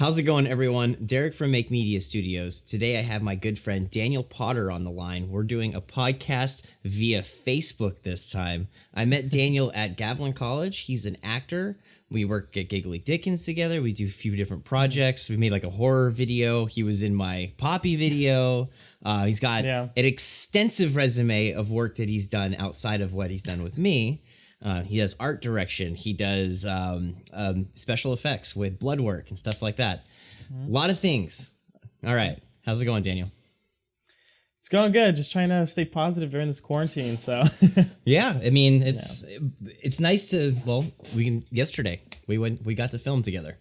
How's it going, everyone? Derek from Make Media Studios. Today I have my good friend Daniel Potter on the line. We're doing a podcast via Facebook this time. I met Daniel at Gavilan College. He's an actor. We work at Giggly Dickens together. We do a few different projects. We made like a horror video. He was in my Poppy video. He's got an extensive resume of work that he's done outside of what he's done with me. He does art direction. He does special effects with blood work and stuff like that. A lot of things. All right. How's it going, Daniel? It's going good. Just trying to stay positive during this quarantine. So yeah, I mean, it's nice to, yesterday we got to film together.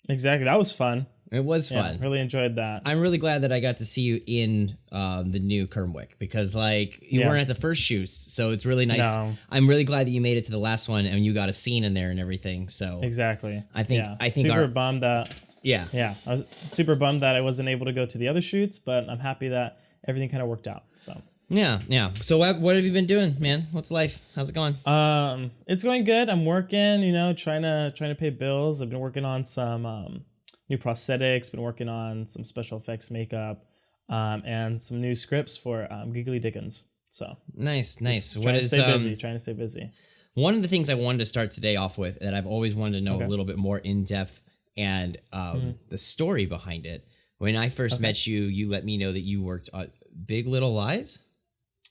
Exactly. That was fun. It was fun. Really enjoyed that. I'm really glad that I got to see you in the new Kermwick because you weren't at the first shoots, so it's really nice. No. I'm really glad that you made it to the last one and you got a scene in there and everything. So exactly. I think super bummed that. Yeah. I was super bummed that I wasn't able to go to the other shoots, but I'm happy that everything kind of worked out. So yeah. So what have you been doing, man? What's life? How's it going? It's going good. I'm working. trying to pay bills. I've been working on some new prosthetics, been working on some special effects makeup, and some new scripts for Giggly Dickens. So nice. Trying to stay busy. One of the things I wanted to start today off with that I've always wanted to know a little bit more in depth and the story behind it. When I first met you, you let me know that you worked on Big Little Lies.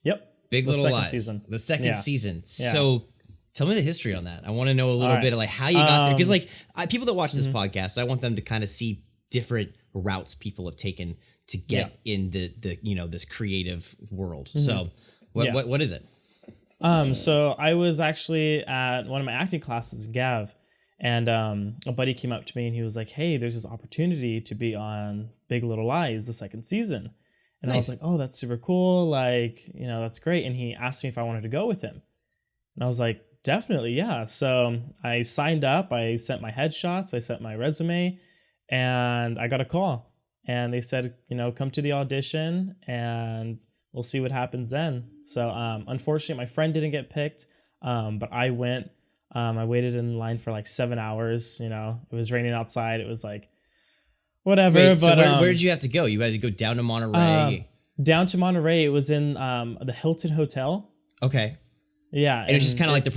Yep. Big Little Lies. The second season. Yeah. So tell me the history on that. I want to know a little bit of how you got there. Because people that watch this podcast, I want them to kind of see different routes people have taken to get in the this creative world. So what is it? So I was actually at one of my acting classes in Gav, and a buddy came up to me and he was like, "Hey, there's this opportunity to be on Big Little Lies, the second season." And I was like, "Oh, that's super cool. That's great." And he asked me if I wanted to go with him. And I was like, "Definitely, yeah." So I signed up, I sent my headshots, I sent my resume, and I got a call. And they said, come to the audition and we'll see what happens then. So unfortunately, my friend didn't get picked, but I went. I waited in line for like 7 hours. It was raining outside. It was like, whatever. Wait, so where did you have to go? You had to go down to Monterey? Down to Monterey. It was in the Hilton Hotel. Okay. Yeah. And it's just kind of like the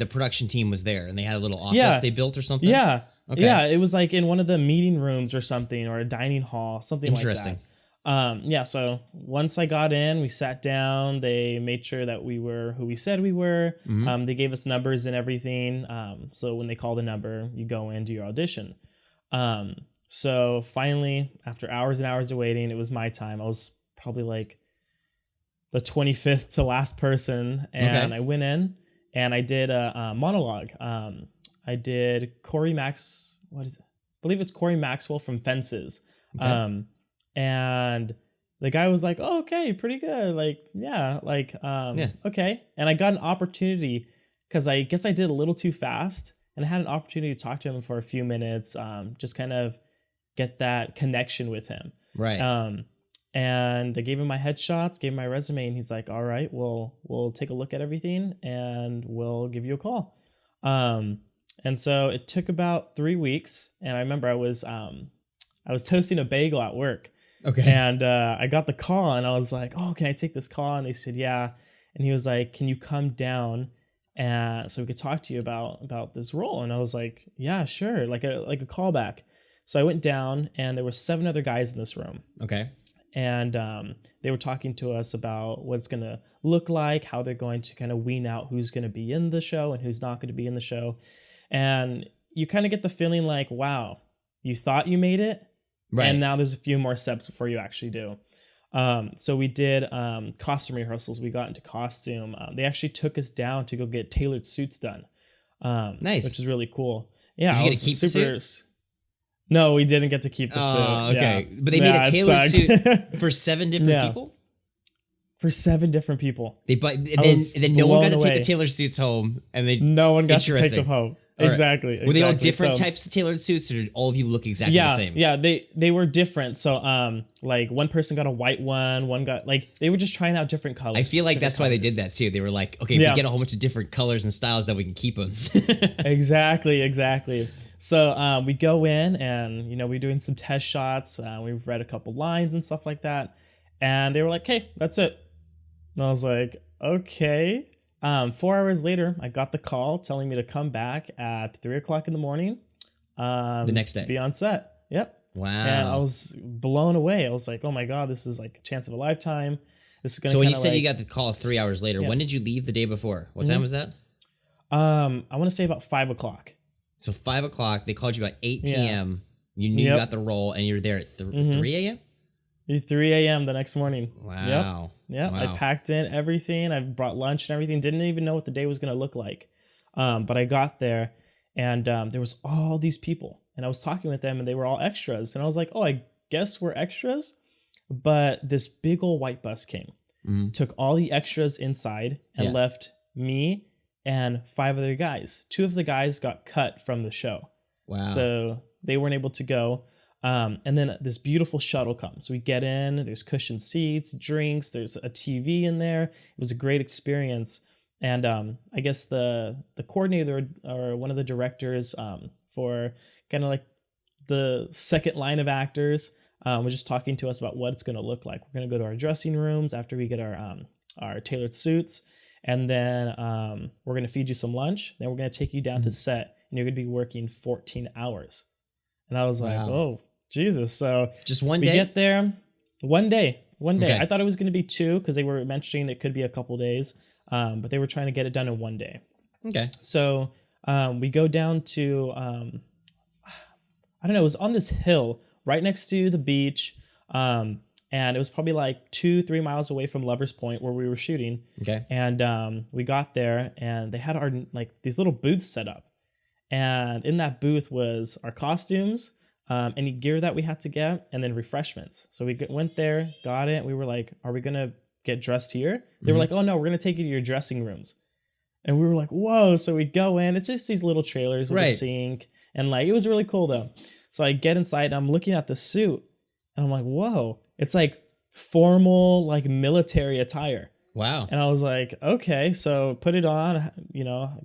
production team was there and they had a little office they built or something? Yeah. Okay. Yeah, it was like in one of the meeting rooms or something, or a dining hall, something like that. Interesting. So once I got in, we sat down, they made sure that we were who we said we were. Mm-hmm. They gave us numbers and everything. So when they call the number, you go in, do your audition. So finally, after hours and hours of waiting, it was my time. I was probably like the 25th to last person, and I went in and I did a monologue. I did Corey I believe it's Corey Maxwell from Fences. Okay. And the guy was like, "Oh, okay, pretty good. Okay." And I got an opportunity because I guess I did a little too fast, and I had an opportunity to talk to him for a few minutes, just kind of get that connection with him. Right. And I gave him my headshots, gave him my resume, and he's like, "All right, we'll take a look at everything and we'll give you a call." And so it took about 3 weeks, and I remember I was toasting a bagel at work. Okay. And I got the call, and I was like, "Oh, can I take this call?" And they said, "Yeah." And he was like, "Can you come down and so we could talk to you about this role?" And I was like, "Yeah, sure." Like a callback. So I went down, and there were 7 other guys in this room. Okay. And they were talking to us about what it's going to look like, how they're going to kind of wean out who's going to be in the show and who's not going to be in the show. And you kind of get the feeling like, wow, you thought you made it, right, and now there's a few more steps before you actually do. So we did costume rehearsals. We got into costume. They actually took us down to go get tailored suits done. Nice. Which is really cool. Yeah. Did you get to keep the suit? No, we didn't get to keep the suit. Oh, okay. Yeah. But they made a tailored suit for 7 different people? For 7 different people. Then no one got to take the tailored suits home, and no one got to take them home. Exactly. Were they all different types of tailored suits, or did all of you look exactly the same? Yeah, they were different. So one person got a white one got they were just trying out different colors. I feel like that's why they did that too. They were like, okay, if we get a whole bunch of different colors and styles, then we can keep them. Exactly. So we go in and, we're doing some test shots. We've read a couple lines and stuff like that. And they were like, hey, that's it. And I was like, okay. 4 hours later, I got the call telling me to come back at 3 o'clock in the morning. The next day. To be on set. Yep. Wow. And I was blown away. I was like, oh my God, this is like a chance of a lifetime. This is going to So when you said you got the call 3 hours later, Yeah. when did you leave the day before? What time was that? I want to say about 5 o'clock. So 5 o'clock, they called you about 8 Yeah. p.m. You knew you Yep. got the role and you were there at 3 a.m.? 3 a.m. the next morning. Wow. Yeah, Wow. I packed in everything. I brought lunch and everything. Didn't even know what the day was going to look like. But I got there and there was all these people. And I was talking with them and they were all extras. And I was like, oh, I guess we're extras. But this big old white bus came, took all the extras inside and left me and 5 other guys. 2 of the guys got cut from the show. Wow. So they weren't able to go. And then this beautiful shuttle comes. We get in, there's cushioned seats, drinks, there's a TV in there. It was a great experience. And I guess the coordinator or one of the directors for kind of like the second line of actors was just talking to us about what it's going to look like. We're going to go to our dressing rooms after we get our tailored suits. And then we're going to feed you some lunch. Then we're going to take you down to set and you're going to be working 14 hours. And I was like, oh, Jesus. So just one we day? get there one day. Okay. I thought it was going to be 2 because they were mentioning it could be a couple days. But they were trying to get it done in one day. Okay. So we go down to, I don't know, it was on this hill right next to the beach. And it was probably like 2-3 miles away from Lovers Point where we were shooting. Okay. And we got there and they had our like these little booths set up. And in that booth was our costumes, any gear that we had to get, and then refreshments. So we went there, got it. We were like, are we going to get dressed here? They were like, oh no, we're going to take you to your dressing rooms. And we were like, whoa. So we go in, it's just these little trailers with a sink. And like, it was really cool though. So I get inside and I'm looking at the suit and I'm like, whoa, it's like formal, like military attire. Wow. And I was like, okay, so put it on,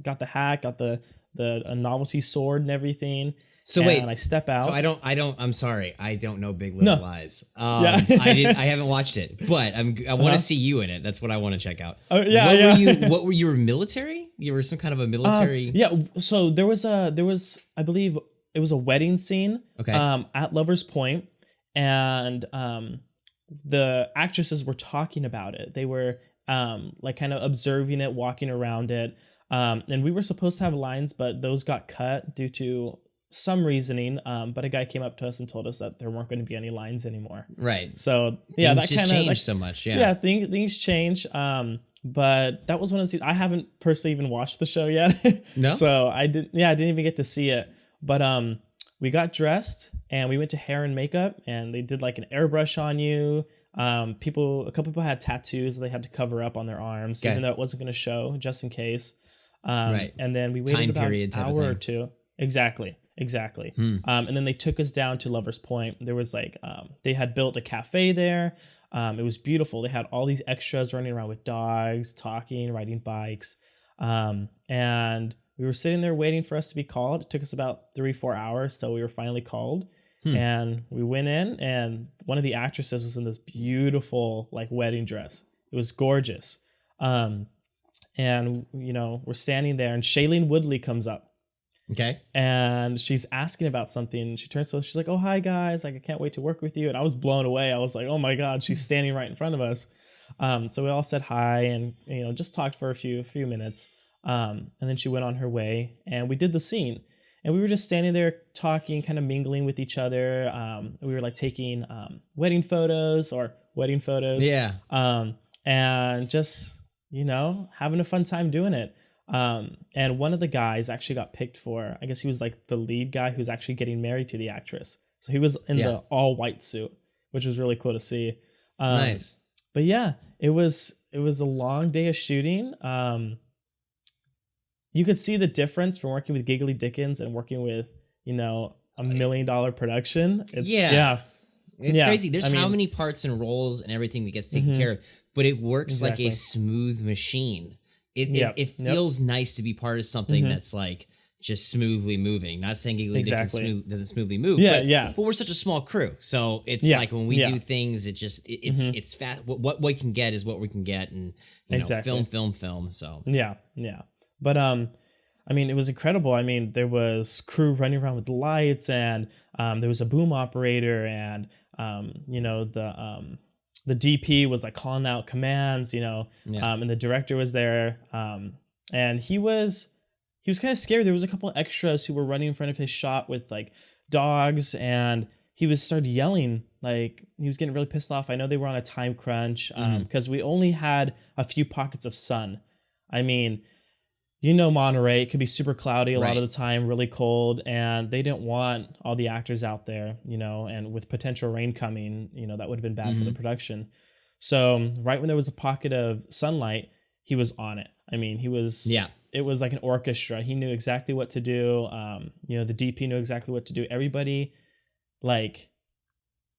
got the hat, got the novelty sword and everything. So and wait, I step out. So I'm sorry. I don't know Big Little Lies. Yeah. I haven't watched it, but I want to see you in it. That's what I want to check out. Oh yeah, What were you military? You were some kind of a military. Yeah. So there was I believe it was a wedding scene. Okay. At Lovers Point, and the actresses were talking about it. They were like kind of observing it, walking around it. And we were supposed to have lines, but those got cut due to some reasoning. But a guy came up to us and told us that there weren't going to be any lines anymore. Right. So yeah, things that just kind of changed so much. Yeah. Yeah, things change. But that was one of the. I haven't personally even watched the show yet. No. So I didn't even get to see it. But we got dressed and we went to hair and makeup, and they did like an airbrush on you. A couple people had tattoos that they had to cover up on their arms, even though it wasn't going to show, just in case. Right. And then we waited Time about period an type of hour or thing. two. Exactly. And then they took us down to Lovers Point. There was like they had built a cafe there. It was beautiful. They had all these extras running around with dogs, talking, riding bikes. And we were sitting there waiting for us to be called. It took us about 3-4 hours till we were finally called. And we went in, and one of the actresses was in this beautiful like wedding dress. It was gorgeous. And we're standing there, and Shailene Woodley comes up. Okay. And she's asking about something. She turns to us, she's like, oh, hi guys, like I can't wait to work with you. And I was blown away. I was like, oh my God, she's standing right in front of us. So we all said hi and just talked for a few minutes. And then she went on her way, and we did the scene. And we were just standing there talking, kind of mingling with each other. We were like taking wedding photos. Yeah. And just, having a fun time doing it. And one of the guys actually got picked for, I guess he was like the lead guy who's actually getting married to the actress. So he was in the all white suit, which was really cool to see. Nice. But yeah, it was a long day of shooting. You could see the difference from working with Giggly Dickens and working with, $1 million production. It's crazy. There's how many parts and roles and everything that gets taken care of, but it works like a smooth machine. It feels nice to be part of something that's like, just smoothly moving. Not saying Giggly Dick Exactly. doesn't smoothly move. Yeah, but, yeah. But we're such a small crew, so it's Yeah, like when we yeah. do things, it's fast. What we can get is what we can get, and Exactly. film. So Yeah, yeah. But I mean, it was incredible. I mean, there was crew running around with lights, and there was a boom operator, and the DP was like calling out commands, Yeah. and the director was there, and he was kind of scary. There was a couple of extras who were running in front of his shot with like dogs, and he started yelling, like he was getting really pissed off. I know they were on a time crunch because we only had a few pockets of sun. I mean, Monterey, it could be super cloudy a lot of the time, really cold, and they didn't want all the actors out there, and with potential rain coming, that would have been bad for the production. So right when there was a pocket of sunlight, he was on it. I mean, it was like an orchestra. He knew exactly what to do. The DP knew exactly what to do. Everybody like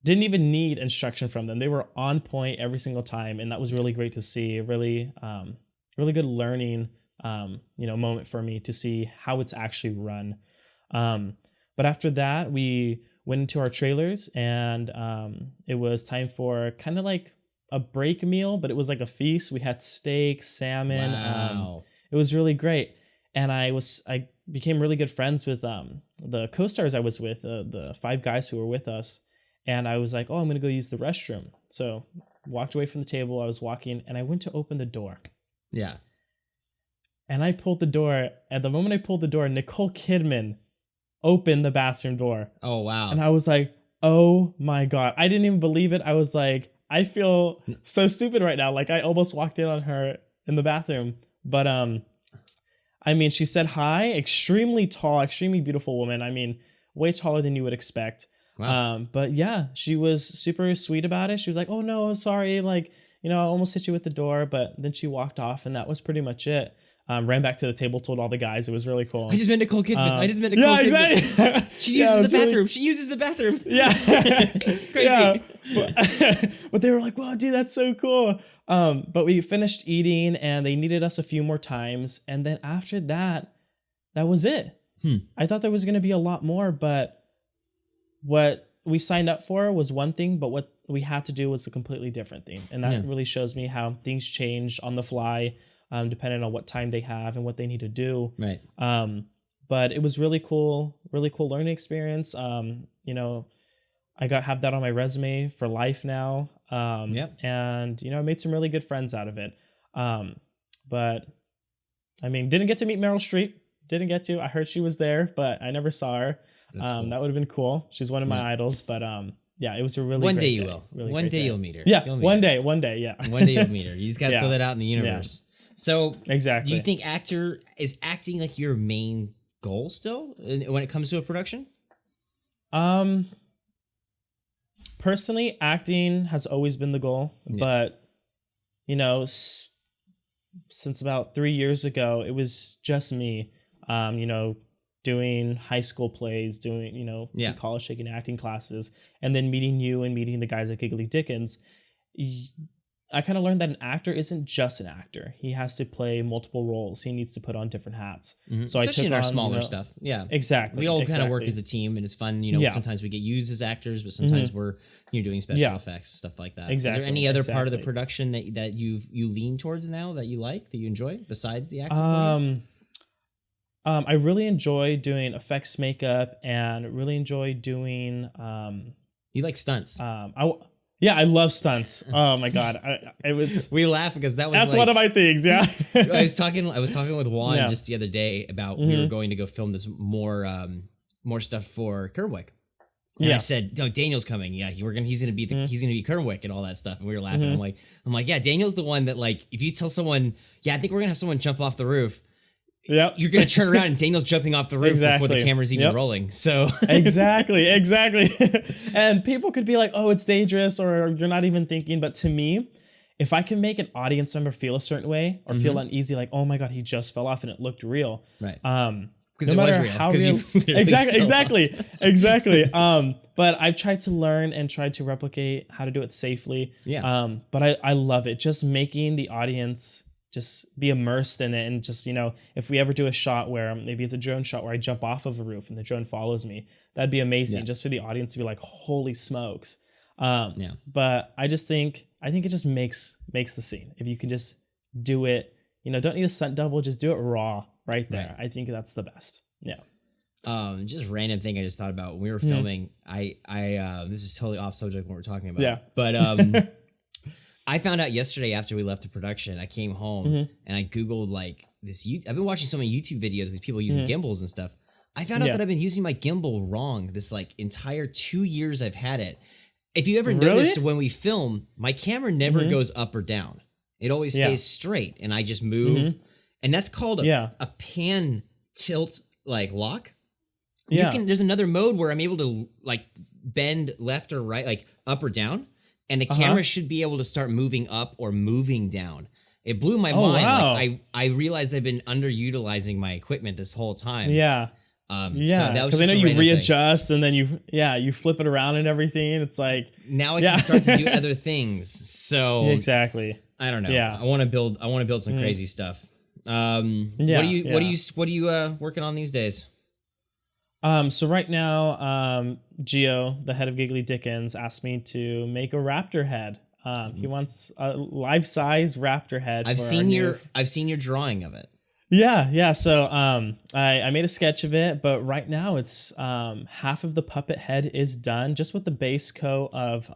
didn't even need instruction from them. They were on point every single time, and that was really great to see. Really, really good learning moment for me to see how it's actually run. But after that, we went into our trailers, and it was time for kind of like a break meal, but it was like a feast. We had steak, salmon. Wow. It was really great. And I became really good friends with the co-stars I was with, the 5 guys who were with us. And I was like, oh, I'm going to go use the restroom. So walked away from the table. I was walking, and I went to open the door. Yeah. And I pulled the door. At the moment I pulled the door, Nicole Kidman opened the bathroom door. Oh, wow. And I was like, oh my God. I didn't even believe it. I was like, I feel so stupid right now. Like I almost walked in on her in the bathroom. But I mean, she said hi, extremely tall, extremely beautiful woman. I mean, way taller than you would expect. Wow. But yeah, she was super sweet about it. She was like, oh no, sorry. Like, I almost hit you with the door, but then she walked off, and that was pretty much it. Ran back to the table, told all the guys. It was really cool. I just met Nicole Kidman. Kidman. Exactly. She uses the bathroom. She uses the bathroom. Yeah. Crazy. Yeah. But they were like, wow, dude, that's so cool. But we finished eating, and they needed us a few more times. And then after that, that was it. I thought there was going to be a lot more, but what we signed up for was one thing, but what we had to do was a completely different thing. And that really shows me how things change on the fly, depending on what time they have and what they need to do. Right. But it was really cool learning experience. I have that on my resume for life now. And I made some really good friends out of it. But I mean, didn't get to meet Meryl Streep. Didn't get to. I heard she was there, but I never saw her. Cool. That would have been cool. She's one of my idols. But yeah, it was a really one great day you day. will. Really one day day. you'll meet her. Yeah, you'll meet one her. day. One day. Yeah. One day you'll meet her. You just got to throw that out in the universe. So exactly. Do you think acting like your main goal still when it comes to a production? Personally, acting has always been the goal, but since about 3 years ago, it was just me, doing high school plays, doing, college taking acting classes, and then meeting you and meeting the guys at Giggly Dickens. I kind of learned that an actor isn't just an actor. He has to play multiple roles. He needs to put on different hats. Mm-hmm. So especially I took in our on, smaller stuff. Yeah, exactly. We all kind of work as a team, and it's fun. Sometimes we get used as actors, but sometimes we're doing special effects, stuff like that. Exactly. Is there any other part of the production that you lean towards now that you like, that you enjoy besides the acting? I really enjoy doing effects, makeup, and really enjoy doing. You like stunts? I love stunts. Oh my God. We laugh because that's one of my things. Yeah. I was talking with Juan just the other day about we were going to go film this more stuff for Kerwick. And I said, no, Daniel's coming. Yeah, he's gonna be Kerwick and all that stuff. And we were laughing. I'm like, yeah, Daniel's the one that, like, if you tell someone, I think we're gonna have someone jump off the roof. Yep. You're gonna turn around and Daniel's jumping off the roof before the camera's even rolling. So exactly. And people could be like, "Oh, it's dangerous," or you're not even thinking. But to me, if I can make an audience member feel a certain way or feel uneasy, like, "Oh my God, he just fell off and it looked real," right? Because no matter how real, exactly. But I've tried to learn and tried to replicate how to do it safely. Yeah. But I love it. Just making the audience just be immersed in it, and just, if we ever do a shot where maybe it's a drone shot where I jump off of a roof and the drone follows me, that'd be amazing just for the audience to be like, holy smokes. But I think it just makes the scene. If you can just do it, don't need a stunt double, just do it raw right there. Right. I think that's the best. Yeah. Just random thing I just thought about when we were filming. I this is totally off subject what we're talking about. Yeah. But I found out yesterday after we left the production, I came home and I Googled like this. I've been watching so many YouTube videos of these people using gimbals and stuff. I found out that I've been using my gimbal wrong this like entire 2 years I've had it. If you ever noticed when we film, my camera never goes up or down. It always stays straight, and I just move. And that's called a pan tilt like lock. There's another mode where I'm able to like bend left or right, like up or down, and the camera should be able to start moving up or moving down. It blew my mind. Wow. Like I realized I've been underutilizing my equipment this whole time. Yeah. So that was because I know you readjust and then you flip it around and everything. It's like now I can start to do other things. So exactly. I don't know. Yeah. I want to build some crazy stuff. What are you working on these days? So right now, Gio, the head of Giggly Dickens, asked me to make a raptor head. He wants a life-size raptor head. I've seen your drawing of it. Yeah. So I made a sketch of it, but right now it's half of the puppet head is done, just with the base coat of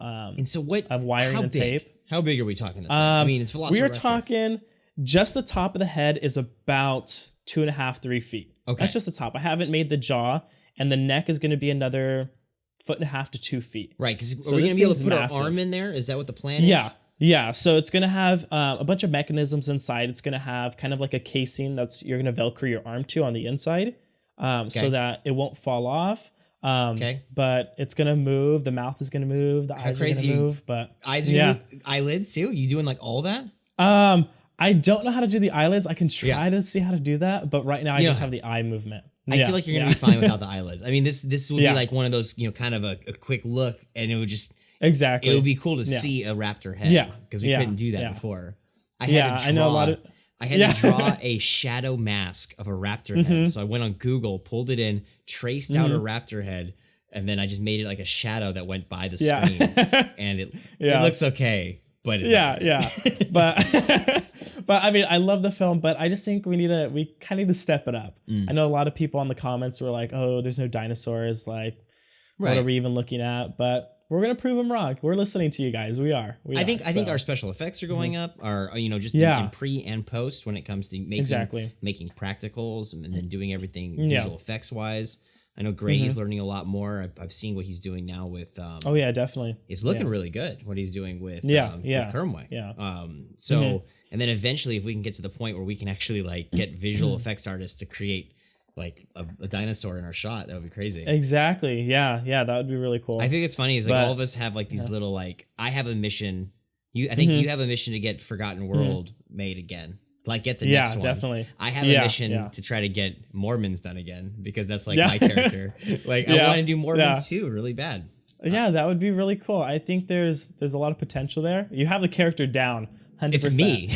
wiring and tape. How big are we talking this time? I mean, it's Velociraptor. We are talking just the top of the head is about 2.5, 3 feet. Okay. That's just the top. I haven't made the jaw, and the neck is going to be another 1.5 to 2 feet. Right, because are we going to be able to put our arm in there? Is that what the plan is? Yeah. So it's going to have a bunch of mechanisms inside. It's going to have kind of like a casing you're going to Velcro your arm to on the inside, so that it won't fall off. But it's going to move. The mouth is going to move. The eyes are going to move. But eyelids too? You doing like all that? I don't know how to do the eyelids. I can try to see how to do that, but right now I just have the eye movement. I feel like you're gonna be fine without the eyelids. I mean, this would be like one of those, kind of a quick look, and it would just it would be cool to see a raptor head. Because we couldn't do that before. I had to draw a shadow mask of a raptor head. So I went on Google, pulled it in, traced out a raptor head, and then I just made it like a shadow that went by the screen, and it looks okay, but it's not. But I mean, I love the film, but I just think we kind of need to step it up. I know a lot of people in the comments were like, "Oh, there's no dinosaurs. Like, what are we even looking at?" But we're gonna prove them wrong. We're listening to you guys. We are. I think our special effects are going up. Our just in pre and post when it comes to making practicals and then doing everything visual effects wise. I know Grady's learning a lot more. I've seen what he's doing now with. Oh yeah, definitely. It's looking really good. What he's doing with Kermway. Yeah. And then eventually, if we can get to the point where we can actually like get visual effects artists to create like a dinosaur in our shot, that would be crazy. Exactly. Yeah. That would be really cool. I think it's funny is like all of us have like these little like I have a mission. I think you have a mission to get Forgotten World made again. Like get the next one. Yeah, definitely. I have a mission to try to get Mormons done again because that's like my character. Like I want to do Mormons too, really bad. Yeah, that would be really cool. I think there's a lot of potential there. You have the character down. 100%. It's me.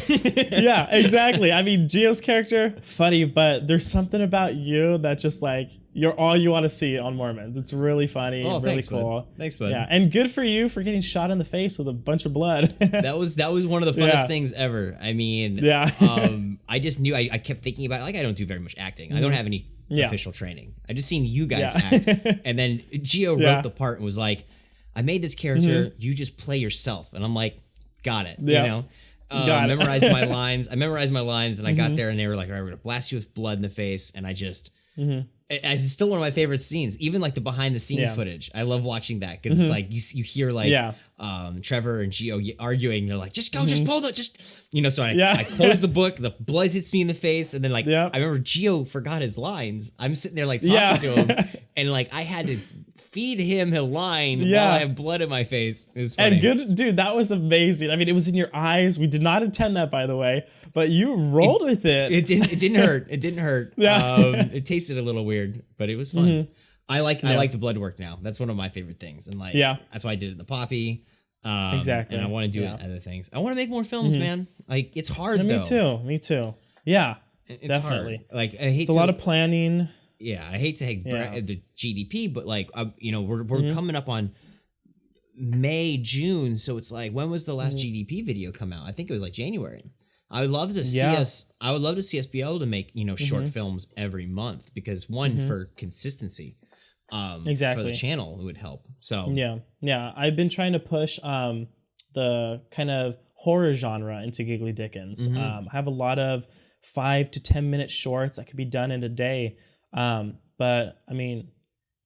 Yeah, exactly. I mean, Gio's character, funny, but there's something about you that just like you're all you want to see on Mormons. It's really funny, really cool. Bud. Thanks, bud. Yeah, and good for you for getting shot in the face with a bunch of blood. that was one of the funnest things ever. I mean, I just knew I kept thinking about it. Like I don't do very much acting. I don't have any official training. I just seen you guys act, and then Gio wrote the part and was like, "I made this character. You just play yourself," and I'm like, "Got it." You know. Memorized my lines. I memorized my lines, and I got there, and they were like, "All right, we're gonna blast you with blood in the face." And I just, it's still one of my favorite scenes. Even like the behind the scenes footage, I love watching that because it's like you hear like Trevor and Gio arguing. They're like, "Just go, just pull the, just." So I close the book. The blood hits me in the face, and then like I remember Gio forgot his lines. I'm sitting there like talking to him, and like I had to feed him a line while I have blood in my face. It was funny. And good, dude, that was amazing. I mean, it was in your eyes. We did not intend that, by the way, but you rolled with it. It didn't hurt. It didn't hurt. It tasted a little weird, but it was fun. I like the blood work now. That's one of my favorite things. And like, that's why I did it in the Poppy. Exactly. And I want to do it other things. I want to make more films, man. Like it's hard And though. Me too. Yeah, It's definitely. hard. Like I hate It's a lot of planning. yeah, I hate to hate Yeah. the GDP, but like we're coming up on May, June, so it's like when was the last GDP video come out? I think it was like January. I would love to see us. I would love to see us be able to make short films every month because one for consistency, for Exactly. the channel it would help. So Yeah. I've been trying to push the kind of horror genre into Giggly Dickens. I have a lot of 5 to 10 minute shorts that could be done in a day. But I mean,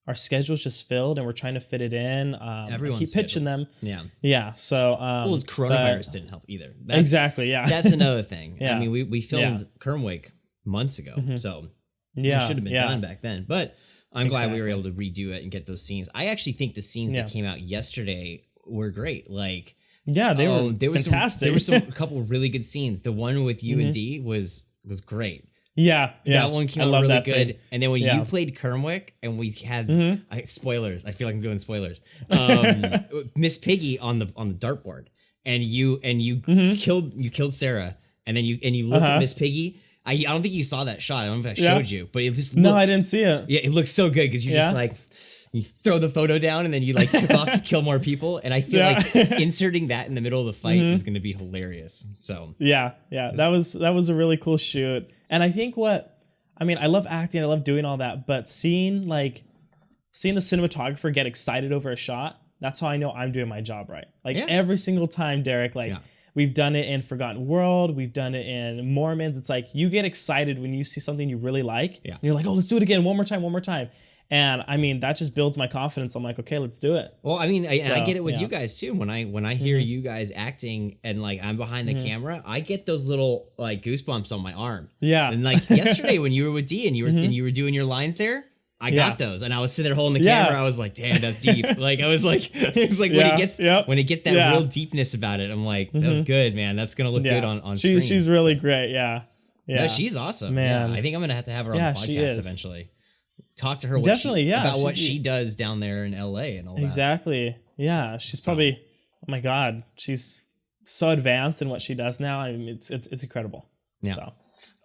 our schedule's just filled and we're trying to fit it in. Everyone's keep pitching them. Yeah. So, well, it's coronavirus didn't help either. Exactly. Yeah. That's another thing. Yeah. I mean, we filmed Kermwick months ago, so it should have been done back then. But I'm glad we were able to redo it and get those scenes. I actually think the scenes that came out yesterday were great. Like, they were fantastic. There were some a couple really good scenes. The one with you and D was great. Yeah. That one came out really good. Scene. And then when you played Kermwick and we had spoilers, I feel like I'm doing spoilers. Miss Piggy on the dartboard, and you killed Sarah, and then you looked at Miss Piggy. I don't think you saw that shot. I don't know if I showed you, but it just I didn't see it. Yeah, it looks so good because you just like you throw the photo down and then you like took off to kill more people. And I feel like inserting that in the middle of the fight is going to be hilarious. So that was a really cool shoot. And I think I love acting, I love doing all that, but seeing the cinematographer get excited over a shot, that's how I know I'm doing my job right. Like every single time, Derek, we've done it in Forgotten World, we've done it in Mormons. It's like you get excited when you see something you really like. And you're like, oh, let's do it again, one more time. And I mean, that just builds my confidence. I'm like, okay, let's do it. Well, I mean, I get it with you guys too. When I hear you guys acting and like I'm behind the camera, I get those little like goosebumps on my arm. Yeah. And like yesterday when you were with D and you were doing your lines there, I got those, and I was sitting there holding the camera. I was like, damn, that's deep. Like I was like, it's like when it gets that real deepness about it, I'm like, that was good, man. That's gonna look good on screen. She's really great. Yeah. No, she's awesome, man. Yeah, I think I'm gonna have her on the podcast eventually. Talk to her about what she does down there in LA and all that. Exactly. Yeah. She's probably, oh my God, she's so advanced in what she does now. I mean, it's incredible. Yeah.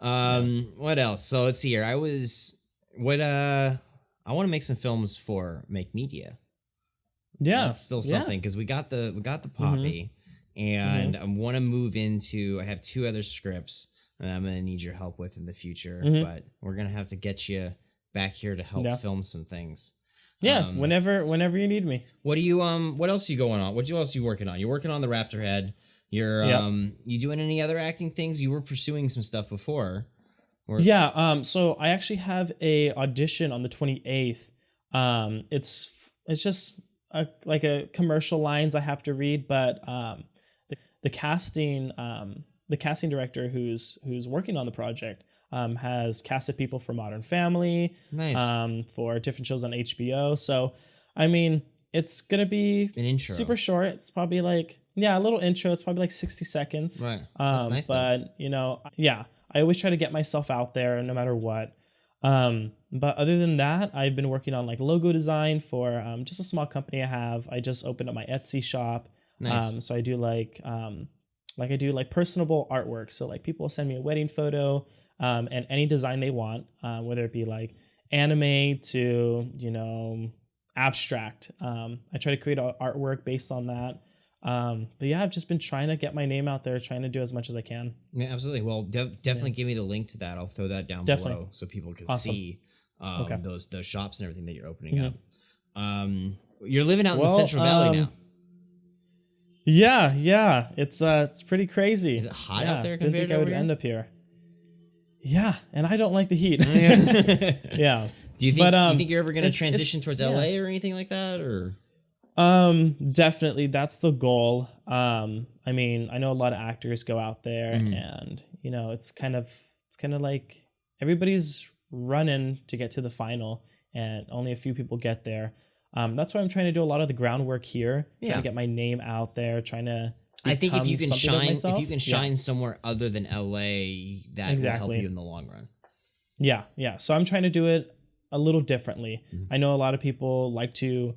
So. What else? So let's see here. I want to make some films for Make Media. Yeah. That's still something because we got the Poppy and I want to move into, I have 2 other scripts that I'm going to need your help with in the future, but we're going to have to get you back here to help film some things. Yeah, whenever you need me. What do you what else are you going on? What else are you working on? You're working on the Raptor Head. You're you doing any other acting things? You were pursuing some stuff before. So I actually have a audition on the 28th. It's just like a commercial lines I have to read, but the casting director who's working on the project has casted people for Modern Family, for different shows on HBO. So, I mean, it's gonna be an intro, super short. It's probably like a little intro. It's probably like 60 seconds. Right. That's nice. But I always try to get myself out there no matter what. But other than that, I've been working on like logo design for just a small company I have. I just opened up my Etsy shop. Nice. So I do I do personable artwork. So like people will send me a wedding photo. And any design they want, whether it be like anime to, abstract. I try to create artwork based on that. But yeah, I've just been trying to get my name out there, trying to do as much as I can. Yeah, absolutely. Well, definitely give me the link to that. I'll throw that down below so people can see those shops and everything that you're opening up. You're living out in the Central Valley now. Yeah. It's pretty crazy. Is it hot out there? Didn't think I would end up here. Yeah, and I don't like the heat. Yeah. Do you think you're ever going to transition towards LA or anything like that, or? Definitely, that's the goal. I mean, I know a lot of actors go out there, and it's kind of like everybody's running to get to the final, and only a few people get there. That's why I'm trying to do a lot of the groundwork here, trying to get my name out there, trying to. I think if you can shine somewhere other than LA, that will help you in the long run. Yeah. So I'm trying to do it a little differently. I know a lot of people like to,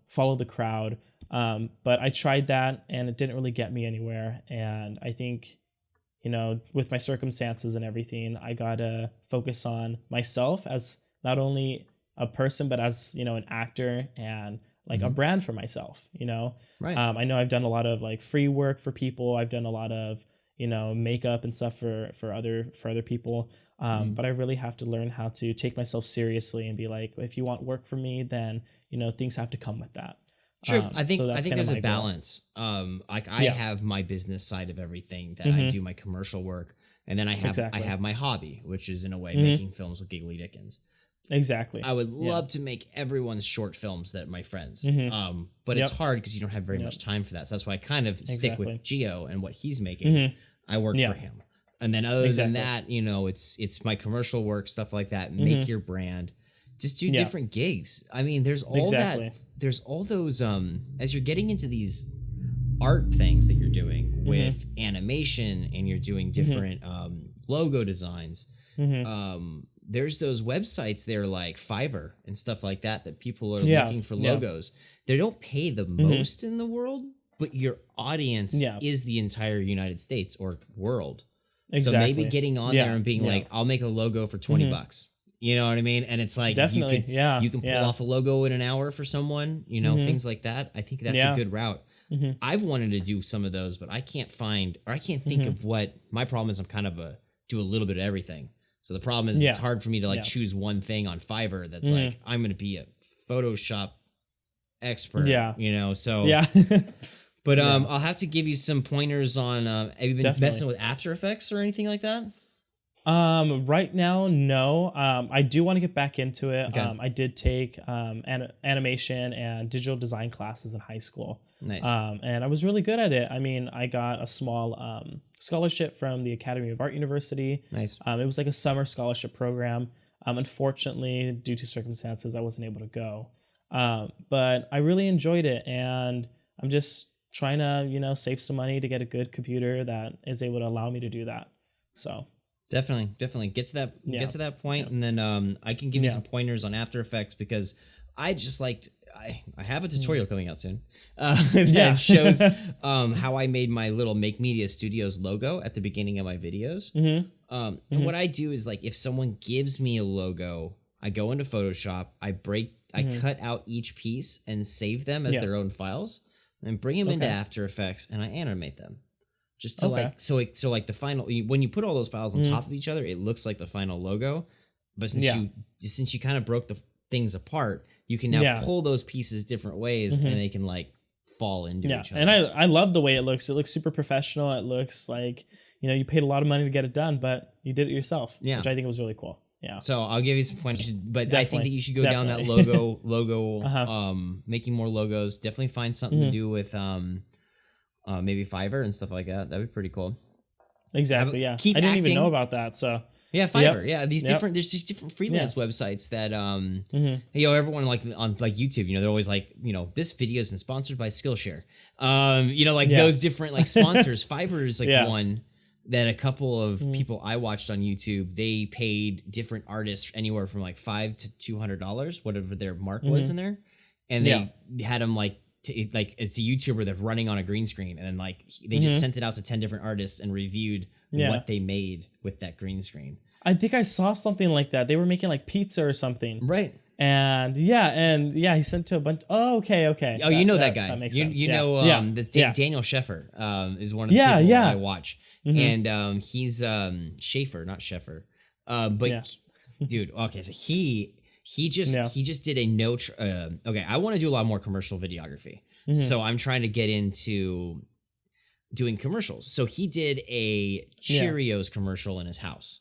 follow the crowd. But I tried that and it didn't really get me anywhere. And I think, with my circumstances and everything, I gotta focus on myself as not only a person, but as, an actor and like a brand for myself, Right. I know I've done a lot of like free work for people. I've done a lot of, makeup and stuff for other people. But I really have to learn how to take myself seriously and be like, if you want work from me, then, things have to come with that. Sure. I think that's kinda there's my a goal. balance. Like I have my business side of everything that I do my commercial work. And then I Exactly. have my hobby, which is in a way making films with Giggly Dickens. Exactly. I would love to make everyone's short films that my friends. But it's Yep. hard because you don't have very much time for that. So that's why I kind of stick Exactly. with Gio and what he's making. I work Yeah. for him. And then other Exactly. than that, it's my commercial work, stuff like that. Make your brand. Just do different gigs. I mean, there's all Exactly. there's all those as you're getting into these art things that you're doing with animation and you're doing different logo designs. There's those websites there like Fiverr and stuff like that people are looking for logos. They don't pay the most in the world, but your audience is the entire United States or world. Exactly. So maybe getting on there and being like, I'll make a logo for $20. You know what I mean? And it's like Definitely. you can pull off a logo in an hour for someone, things like that. I think that's a good route. I've wanted to do some of those, but I can't find or I can't think of what my problem is. I'm kind of do a little bit of everything. So the problem is it's hard for me to choose one thing on Fiverr that's like I'm going to be a Photoshop expert. So But I'll have to give you some pointers on. Have you been messing with After Effects or anything like that? Right now, no. I do want to get back into it. Okay. I did take animation and digital design classes in high school. Nice. And I was really good at it. I mean, I got a small scholarship from the Academy of Art University. Nice. It was like a summer scholarship program. Unfortunately, due to circumstances, I wasn't able to go. But I really enjoyed it, and I'm just trying to, save some money to get a good computer that is able to allow me to do that. So. Definitely get to that point, and then I can give you some pointers on After Effects because I just liked. I have a tutorial coming out soon that shows how I made my little Make Media Studios logo at the beginning of my videos. And what I do is like if someone gives me a logo, I go into Photoshop, I cut out each piece and save them as their own files, and bring them into After Effects, and I animate them. Just to like the final, when you put all those files on top of each other, it looks like the final logo. But since you kind of broke the things apart, you can now pull those pieces different ways, and they can like fall into each other. And I love the way it looks. It looks super professional. It looks like you paid a lot of money to get it done, but you did it yourself. Which I think was really cool. Yeah. So I'll give you some points, but Definitely. I think that you should go down that logo, making more logos. Definitely find something to do with maybe Fiverr and stuff like that. That'd be pretty cool. Exactly. Yeah. Keep I didn't acting. even know about that. So. Yeah, Fiverr. Yeah, there's these different freelance websites that everyone like on like YouTube, they're always like, this video has been sponsored by Skillshare. Those different like sponsors. Fiverr is like one that a couple of people I watched on YouTube, they paid different artists anywhere from like $5 to $200, whatever their mark was in there, and they had them like. It's a YouTuber that's running on a green screen, and then like they just sent it out to 10 different artists and reviewed what they made with that green screen. I think I saw something like that. They were making like pizza or something, right? And he sent to a bunch. Oh, okay. Oh, that guy. That makes sense. That's Daniel Sheffer is one of the people I watch, and he's Schaefer, not Sheffer, dude. Okay, so he just did a I want to do a lot more commercial videography. So I'm trying to get into doing commercials. So he did a Cheerios commercial in his house.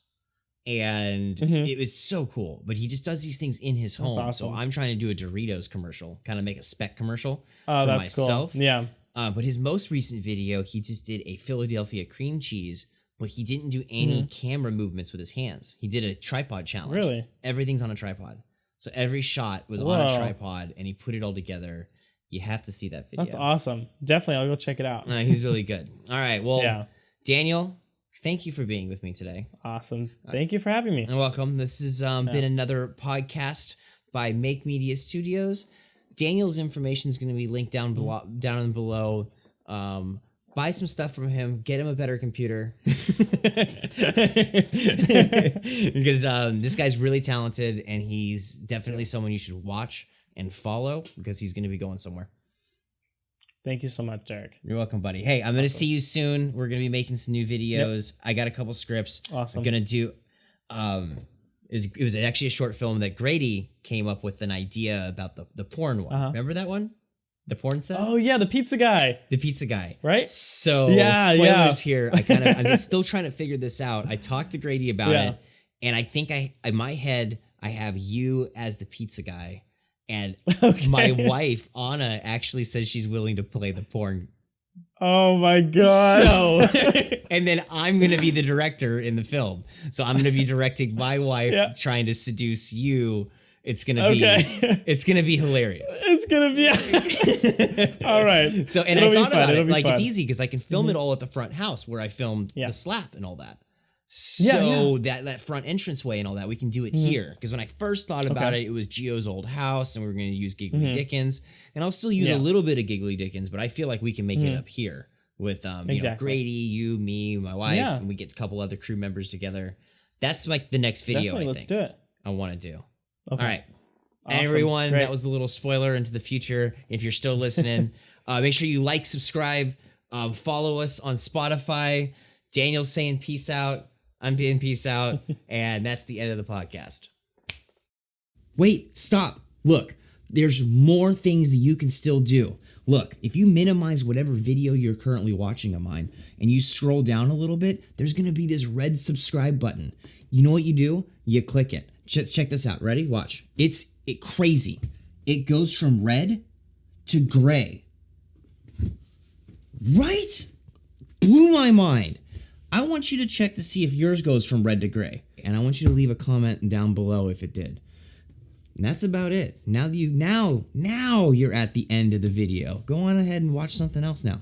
And it was so cool. But he just does these things in his home. Awesome. So I'm trying to do a Doritos commercial, kind of make a spec commercial for that's myself. Cool. Yeah. But his most recent video, he just did a Philadelphia cream cheese, but he didn't do any camera movements with his hands. He did a tripod challenge. Really? Everything's on a tripod. So every shot was on a tripod, and he put it all together. You have to see that video. That's awesome. Definitely, I'll go check it out. He's really good. All right. Well, Daniel, thank you for being with me today. Awesome. Thank you for having me. You're welcome. This has been another podcast by Make Media Studios. Daniel's information is going to be linked down below. Buy some stuff from him. Get him a better computer. Because this guy's really talented, and he's definitely someone you should watch and follow because he's going to be going somewhere. Thank you so much, Derek. You're welcome, buddy. Hey, I'm going to see you soon. We're going to be making some new videos. Yep. I got a couple scripts. Awesome. I'm going to do... it was actually a short film that Grady came up with an idea about the porn one. Remember that one? The porn set? Oh yeah, the pizza guy. The pizza guy. Right? So spoilers here. I'm still trying to figure this out. I talked to Grady about it, and I think in my head I have you as the pizza guy, and my wife Anna actually says she's willing to play the porn. Oh my god. So and then I'm gonna be the director in the film. So I'm gonna be directing my wife trying to seduce you. It's gonna be hilarious. It's gonna be all right. So and I thought about it, like it's easy because I can film it all at the front house where I filmed the slap and all that. So that front entranceway and all that, we can do it here. Because when I first thought about it, it was Gio's old house, and we were going to use Giggly Dickens, and I'll still use a little bit of Giggly Dickens, but I feel like we can make it up here with you know, Grady, you, me, my wife, and we get a couple other crew members together. That's like the next video. Let's do it. I want to do. Okay. All right, Awesome. everyone, Great. that was a little spoiler into the future. If you're still listening, make sure you like, subscribe, follow us on Spotify. Daniel's saying peace out. I'm being peace out, and that's the end of the podcast. Wait, stop. Look, there's more things that you can still do. Look, if you minimize whatever video you're currently watching of mine, and you scroll down a little bit, there's going to be this red subscribe button. You know what you do? You click it. Check this out. Ready? Watch. It's crazy. It goes from red to gray. Right? Blew my mind. I want you to check to see if yours goes from red to gray. And I want you to leave a comment down below if it did. And that's about it. Now you're at the end of the video. Go on ahead and watch something else now.